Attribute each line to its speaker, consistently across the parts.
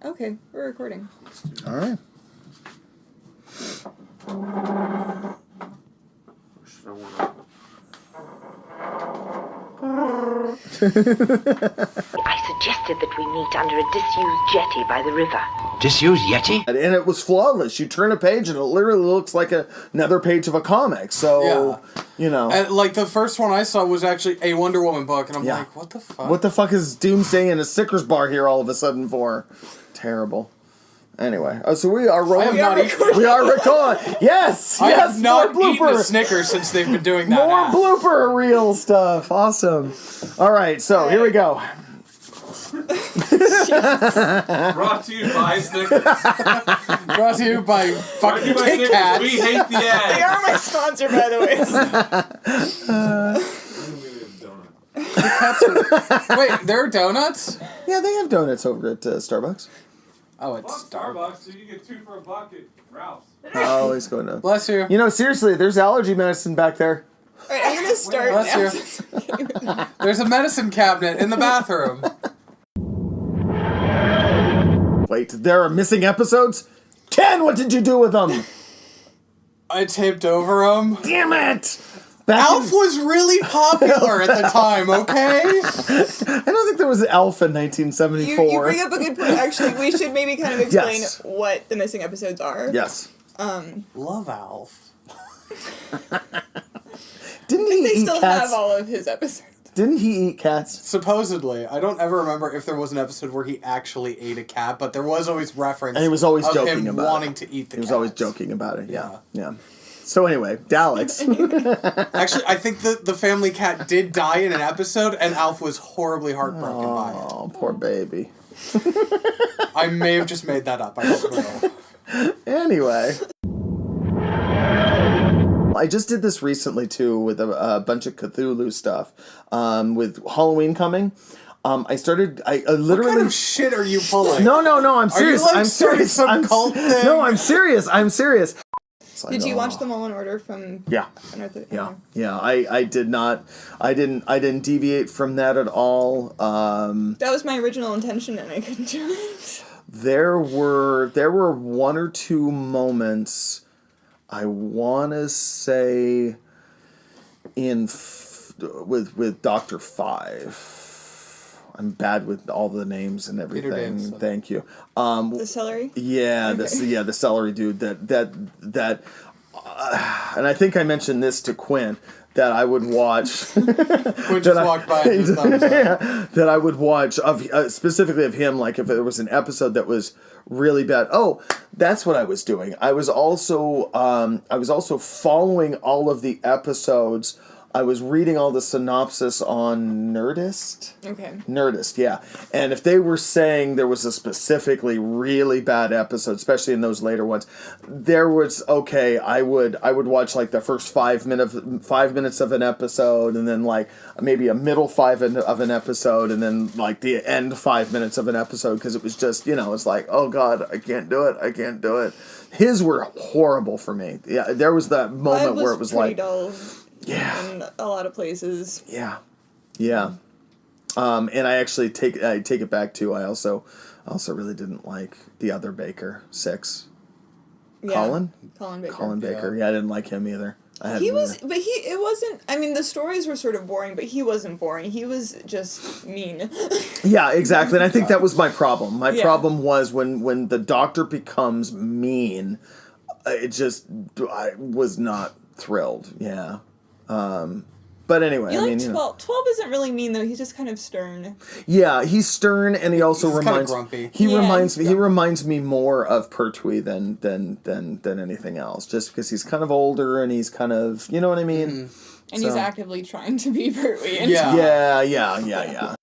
Speaker 1: Okay, we're recording.
Speaker 2: All right.
Speaker 3: I suggested that we meet under a disused jetty by the river.
Speaker 4: Disused Yeti?
Speaker 2: And it was flawless. You turn a page and it literally looks like another page of a comic. So, you know.
Speaker 5: And, like, the first one I saw was actually a Wonder Woman book, and I'm like, what the fuck?
Speaker 2: What the fuck is Doomsday in a Snickers bar here all of a sudden for? Terrible. Anyway, so we are rolling. We are recording. Yes,
Speaker 5: I
Speaker 2: yes.
Speaker 5: have not eaten a Snickers since they've been doing that.
Speaker 2: More blooper reel stuff. Awesome. All right, so here we go.
Speaker 6: Brought to you by Snickers.
Speaker 5: Brought to you by fucking Kit Kats.
Speaker 6: We hate the ads.
Speaker 1: They are my sponsor, by the way.
Speaker 5: Wait, there are donuts?
Speaker 2: Yeah, they have donuts over at Starbucks.
Speaker 5: Oh, it's
Speaker 6: Starbucks, so you get 2 for a bucket. Ralph's.
Speaker 2: Oh, he's going to.
Speaker 5: Bless you.
Speaker 2: You know, seriously, there's allergy medicine back there.
Speaker 1: Alright, I'm gonna start
Speaker 5: Bless you. There's a medicine cabinet in the bathroom.
Speaker 2: Wait, there are missing episodes? 10! What did you do with them?
Speaker 5: I taped over them.
Speaker 2: Damn it!
Speaker 5: Alf was really popular at the time, okay?
Speaker 2: I don't think there was Alf in 1974.
Speaker 1: You bring up a good point. Actually, we should maybe kind of explain what the missing episodes are.
Speaker 2: Yes.
Speaker 5: Love Alf.
Speaker 2: Didn't he
Speaker 1: They
Speaker 2: eat
Speaker 1: still
Speaker 2: cats?
Speaker 1: have all of his episodes.
Speaker 2: Didn't he eat cats?
Speaker 5: Supposedly. I don't ever remember if there was an episode where he actually ate a cat, but there was always reference
Speaker 2: And he was always
Speaker 5: of
Speaker 2: joking
Speaker 5: him
Speaker 2: about
Speaker 5: wanting
Speaker 2: it.
Speaker 5: to eat the
Speaker 2: He was
Speaker 5: cats.
Speaker 2: always joking about it, yeah. So anyway, Daleks.
Speaker 5: Actually, I think the family cat did die in an episode, and Alf was horribly heartbroken by it.
Speaker 2: Oh, poor baby.
Speaker 5: I may have just made that up. I don't know.
Speaker 2: Anyway. I just did this recently, too, with a bunch of Cthulhu stuff. With Halloween coming. I literally...
Speaker 5: What kind of shit are you pulling?
Speaker 2: No, I'm serious.
Speaker 5: Are you, like,
Speaker 2: I'm serious.
Speaker 5: starting some cult thing?
Speaker 2: No, I'm serious.
Speaker 1: Did you watch them all in order from...
Speaker 2: Yeah. I did not. I didn't deviate from that at all.
Speaker 1: That was my original intention, and I couldn't do it.
Speaker 2: There were one or two moments. I want to say with Dr. Five. I'm bad with all the names and everything. Thank you.
Speaker 1: The celery?
Speaker 2: Yeah,
Speaker 1: Okay.
Speaker 2: the celery dude. That. And I think I mentioned this to Quinn that I would watch.
Speaker 5: Quinn just walked by and just thumbs up.
Speaker 2: That I would watch specifically of him. Like if there was an episode that was really bad. Oh, that's what I was doing. I was also following all of the episodes. I was reading all the synopsis on Nerdist.
Speaker 1: Okay.
Speaker 2: Nerdist, yeah. And if they were saying there was a specifically really bad episode, especially in those later ones, there was I would watch like the first 5 minutes of an episode, and then like maybe a middle of an episode, and then like the end 5 minutes of an episode, because it was just, it's like, oh god, I can't do it. His were horrible for me. Yeah, there was that moment where it was like,
Speaker 1: dull.
Speaker 2: Yeah.
Speaker 1: In a lot of places.
Speaker 2: Yeah. And I actually take it back too. I also really didn't like the other Baker 6.
Speaker 1: Yeah.
Speaker 2: Colin
Speaker 1: Baker.
Speaker 2: Colin Baker. Yeah, I didn't like him either.
Speaker 1: It wasn't, I mean, the stories were sort of boring, but he wasn't boring. He was just mean.
Speaker 2: Yeah, exactly. And I think that was my problem. My problem was when the Doctor becomes mean, I was not thrilled. Yeah. But anyway,
Speaker 1: 12 isn't really mean though. He's just kind of stern.
Speaker 2: Yeah, he's stern, and he also
Speaker 5: he's
Speaker 2: reminds
Speaker 5: kind of grumpy.
Speaker 2: He reminds me more of Pertwee than anything else. Just because he's kind of older and he's kind of, you know what I mean.
Speaker 1: Mm-hmm. And he's actively trying to be Pertwee.
Speaker 2: Yeah.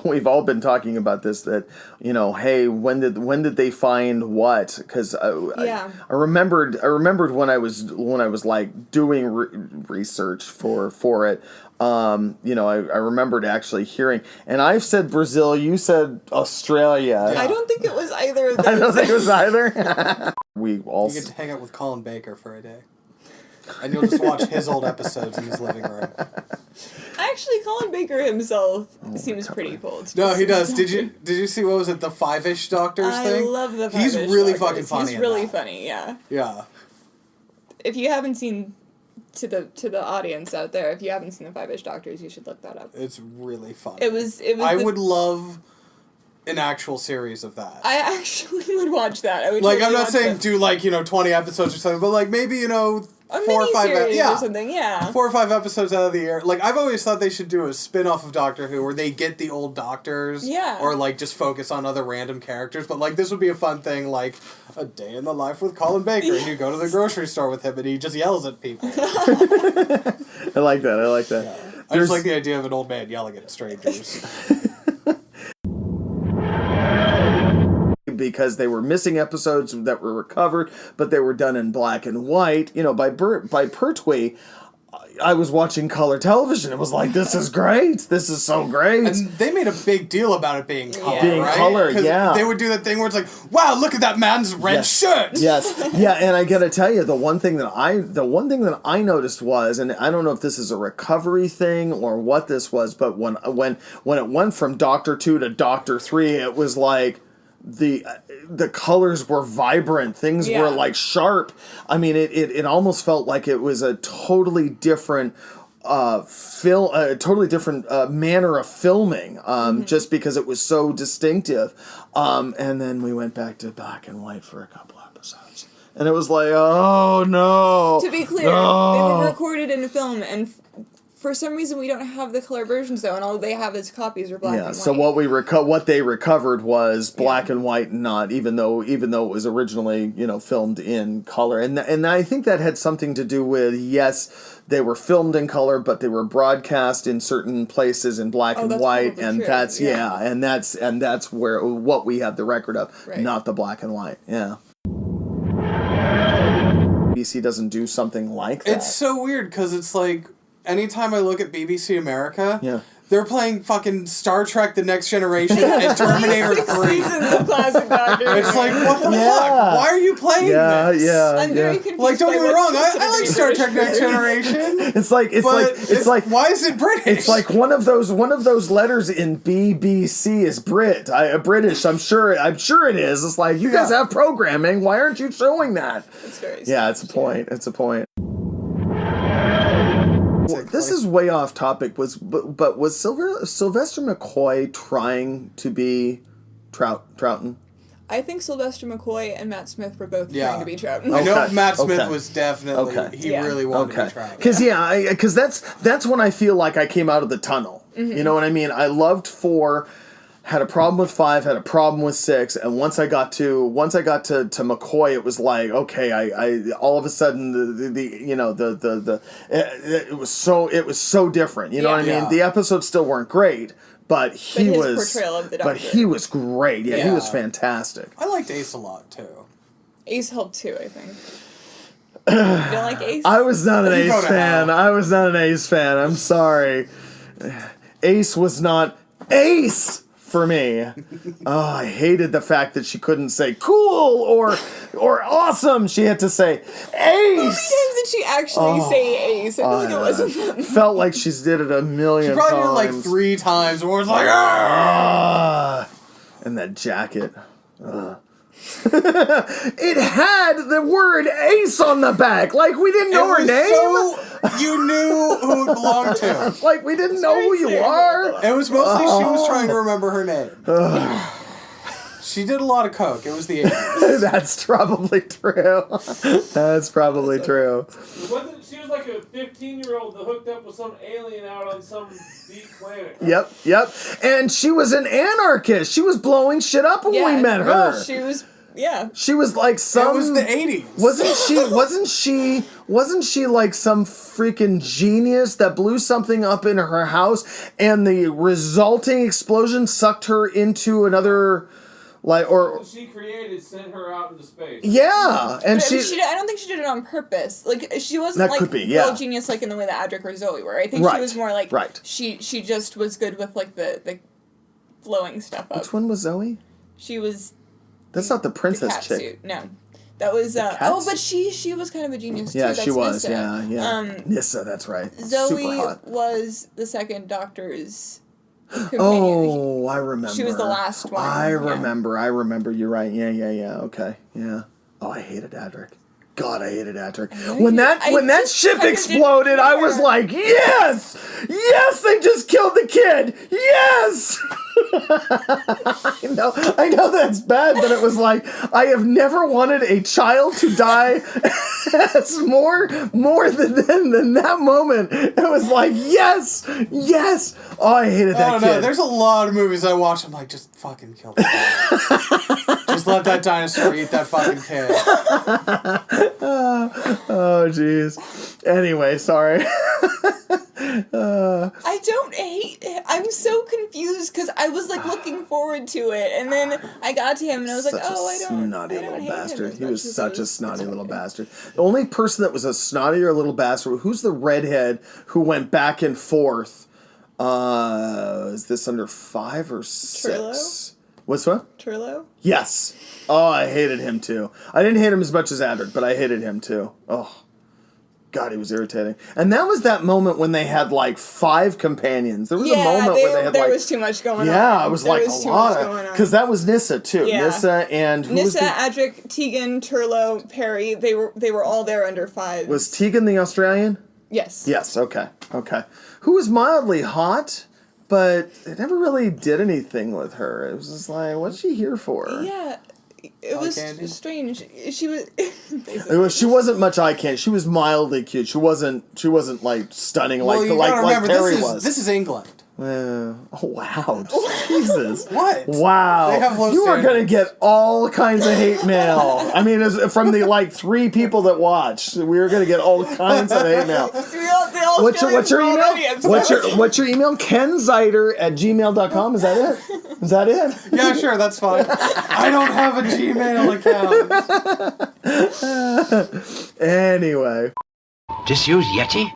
Speaker 2: We've all been talking about this, that, hey, when did they find what? Because I remembered when I was like doing research for it. I remembered actually hearing, and I've said Brazil, you said Australia.
Speaker 1: Yeah. I don't think it was either of those.
Speaker 2: I don't think it was either. You
Speaker 5: get to hang out with Colin Baker for a day. And you'll just watch his old episodes in his living room.
Speaker 1: Actually, Colin Baker himself seems pretty cool.
Speaker 5: No, he does. Did you see, what was it, the Five-ish Doctors thing?
Speaker 1: I love the
Speaker 5: He's
Speaker 1: Five-ish
Speaker 5: really
Speaker 1: Doctors.
Speaker 5: fucking funny.
Speaker 1: He's really funny, yeah.
Speaker 5: Yeah.
Speaker 1: If you haven't seen, to the audience out there, if you haven't seen the Five-ish Doctors, you should look that up.
Speaker 5: It's really funny.
Speaker 1: It was.
Speaker 5: I would love an actual series of that.
Speaker 1: I actually would watch that. I would.
Speaker 5: Like,
Speaker 1: totally
Speaker 5: I'm not
Speaker 1: watch
Speaker 5: saying
Speaker 1: that.
Speaker 5: do, like, 20 episodes or something, but, like, maybe,
Speaker 1: A
Speaker 5: 4 or 5
Speaker 1: miniseries or something, yeah.
Speaker 5: 4 or 5 episodes out of the year. Like, I've always thought they should do a spin-off of Doctor Who where they get the old doctors.
Speaker 1: Yeah.
Speaker 5: Or, like, just focus on other random characters. But, like, this would be a fun thing, like, a day in the life with Colin Baker. And you go to the grocery store with him and he just yells at people.
Speaker 2: I like that.
Speaker 5: Yeah. I just like the idea of an old man yelling at strangers.
Speaker 2: Because they were missing episodes that were recovered, but they were done in black and white. By Pertwee, I was watching color television. It was like, this is great. This is so great.
Speaker 5: And they made a big deal about it being color,
Speaker 2: Being
Speaker 5: right?
Speaker 2: color,
Speaker 5: 'Cause
Speaker 2: yeah.
Speaker 5: They would do that thing where it's like, wow, look at that man's red shirt.
Speaker 2: Yes, yeah, and I gotta tell you, the one thing that I noticed was, and I don't know if this is a recovery thing or what this was, but when it went from Doctor 2 to Doctor 3, it was like the colors were vibrant. Things were like sharp. I mean, it almost felt like it was a totally different manner of filming, just because it was so distinctive. And then we went back to black and white for a couple episodes. And it was like, oh no.
Speaker 1: To be clear,
Speaker 2: no.
Speaker 1: they were recorded in film, and for some reason we don't have the color versions though, and all they have is copies or black and white.
Speaker 2: So what they recovered was black and white, and not even though it was originally filmed in color, and I think that had something to do with, yes, they were filmed in color, but they were broadcast in certain places in black and white, and
Speaker 1: true.
Speaker 2: that's and that's where what we have the record of, not the black and white. Yeah. BBC doesn't do something like that.
Speaker 5: It's so weird because it's like, anytime I look at BBC America, they're playing fucking Star Trek: The Next Generation and Terminator 3.
Speaker 1: Seasons of classic Doctor.
Speaker 5: It's like, what the fuck? Why are you playing this?
Speaker 1: I'm very confused.
Speaker 5: Like, don't get me wrong, I like Star Trek: Next
Speaker 1: British
Speaker 5: Generation.
Speaker 2: It's like
Speaker 5: why is it British?
Speaker 2: It's like one of those letters in BBC is British. I'm sure it is. It's like, you guys have programming. Why aren't you showing that?
Speaker 1: It's very
Speaker 2: it's a point. It's a point. This is way off topic. Was Sylvester McCoy trying to be Troughton?
Speaker 1: I think Sylvester McCoy and Matt Smith were both trying to be Troughton.
Speaker 5: I know Matt Smith was definitely he really wanted to be Troughton.
Speaker 2: Because that's when I feel like I came out of the tunnel.
Speaker 1: Mm-hmm.
Speaker 2: You know what I mean? I loved 4. Had a problem with 5, had a problem with 6, and once I got to McCoy, it was like, okay, I all of a sudden it was so different. You know what I mean? The episodes still weren't great, but his
Speaker 1: portrayal of the Doctor.
Speaker 2: But he was great. Yeah, he was fantastic.
Speaker 5: I liked Ace a lot too.
Speaker 1: Ace helped too, I think. You don't like Ace?
Speaker 2: I was not an Ace fan. I'm sorry. Ace was not Ace for me. Oh, I hated the fact that she couldn't say cool or awesome. She had to say Ace.
Speaker 1: How many times did she actually say Ace? I feel like it wasn't that.
Speaker 2: Felt like she's did it a million times.
Speaker 5: She probably did it like 3 times, and was like,
Speaker 2: and that jacket. It had the word Ace on the back. Like, we didn't know her name.
Speaker 5: So you knew who it belonged to.
Speaker 2: Like, we didn't know who you are.
Speaker 5: It was mostly she was trying to remember her name. She did a lot of coke. It was the 80s.
Speaker 2: That's probably true. That's probably true.
Speaker 6: She was like a 15-year-old that hooked up with some alien out on some deep planet.
Speaker 2: Yep. And she was an anarchist. She was blowing shit up when we met her.
Speaker 1: She was
Speaker 2: She was like some.
Speaker 5: It was the 80s.
Speaker 2: Wasn't she like some freaking genius that blew something up in her house, and the resulting explosion sucked her into another, like, or
Speaker 6: What she created sent her out into space.
Speaker 2: yeah, and
Speaker 1: I don't think she did it on purpose. Like, she wasn't
Speaker 2: That
Speaker 1: like
Speaker 2: could be, yeah.
Speaker 1: real genius like in the way that Adric or Zoe were. I think she was more like she just was good with like the blowing stuff up.
Speaker 2: Which one was Zoe?
Speaker 1: She was
Speaker 2: That's not the princess
Speaker 1: cat
Speaker 2: chick.
Speaker 1: suit. No. That was
Speaker 2: cats?
Speaker 1: but she was kind of a genius too.
Speaker 2: Yeah,
Speaker 1: That's
Speaker 2: she was.
Speaker 1: Nyssa.
Speaker 2: Yeah. Nyssa, that's right.
Speaker 1: Zoe
Speaker 2: Super hot.
Speaker 1: was the second Doctor's companion.
Speaker 2: Oh, I remember.
Speaker 1: She was the last one.
Speaker 2: I
Speaker 1: yeah.
Speaker 2: remember. You're right. Yeah. Okay. Yeah. Oh, I hated Adric. God, I hated Adric.
Speaker 1: I
Speaker 2: When that ship exploded, I was like, yes! Yes, they just killed the kid! Yes! I know that's bad, but it was like, I have never wanted a child to die as more than that moment. It was like, yes! Yes! Oh, I hated that kid.
Speaker 5: No, there's a lot of movies I watch, I'm like, just fucking kill the kid. Just let that dinosaur eat that fucking kid.
Speaker 2: Oh, jeez. Anyway, sorry.
Speaker 1: I don't hate it. I'm so confused because I was like looking forward to it, and then I got to him and I was like, "Oh, I don't."
Speaker 2: Snotty
Speaker 1: I don't
Speaker 2: little
Speaker 1: hate him
Speaker 2: bastard.
Speaker 1: as
Speaker 2: He
Speaker 1: much
Speaker 2: was
Speaker 1: as
Speaker 2: such a
Speaker 1: those-
Speaker 2: snotty little bastard. The only person that was a snottier little bastard, who's the redhead who went back and forth? Is this under 5 or 6?
Speaker 1: Turlo?
Speaker 2: What's what?
Speaker 1: Turlo?
Speaker 2: Yes. Oh, I hated him too. I didn't hate him as much as Adric, but I hated him too. Oh. God, he was irritating. And that was that moment when they had like 5 companions. There was a moment where they had
Speaker 1: there
Speaker 2: like...
Speaker 1: was too much going on.
Speaker 2: Yeah, it was
Speaker 1: There
Speaker 2: like
Speaker 1: was
Speaker 2: a
Speaker 1: too
Speaker 2: lot.
Speaker 1: much going on.
Speaker 2: Because that was Nyssa too.
Speaker 1: Yeah.
Speaker 2: Nyssa and... Who was
Speaker 1: Nyssa,
Speaker 2: the,
Speaker 1: Adric, Tegan, Turlo, Perry, they were all there under 5.
Speaker 2: was Tegan the Australian?
Speaker 1: Yes.
Speaker 2: Yes, okay. Who was mildly hot, but they never really did anything with her. It was just like, what's she here for?
Speaker 1: Yeah. It was
Speaker 5: candy?
Speaker 1: strange. She was...
Speaker 2: She wasn't much eye candy. She was mildly cute. She wasn't like stunning
Speaker 5: Well,
Speaker 2: like
Speaker 5: you gotta remember,
Speaker 2: Terry was.
Speaker 5: this is England.
Speaker 2: Oh wow! Jesus!
Speaker 5: What?
Speaker 2: Wow!
Speaker 5: They have low
Speaker 2: You are gonna
Speaker 5: standards.
Speaker 2: get all kinds of hate mail. I mean, from the like 3 people that watched, we were gonna get all kinds of hate mail. What's your email? What's your email? KenZider@gmail.com. Is that it? Is that it?
Speaker 5: Yeah, sure, that's fine. I don't have a Gmail account.
Speaker 2: Anyway.
Speaker 4: Disused Yeti?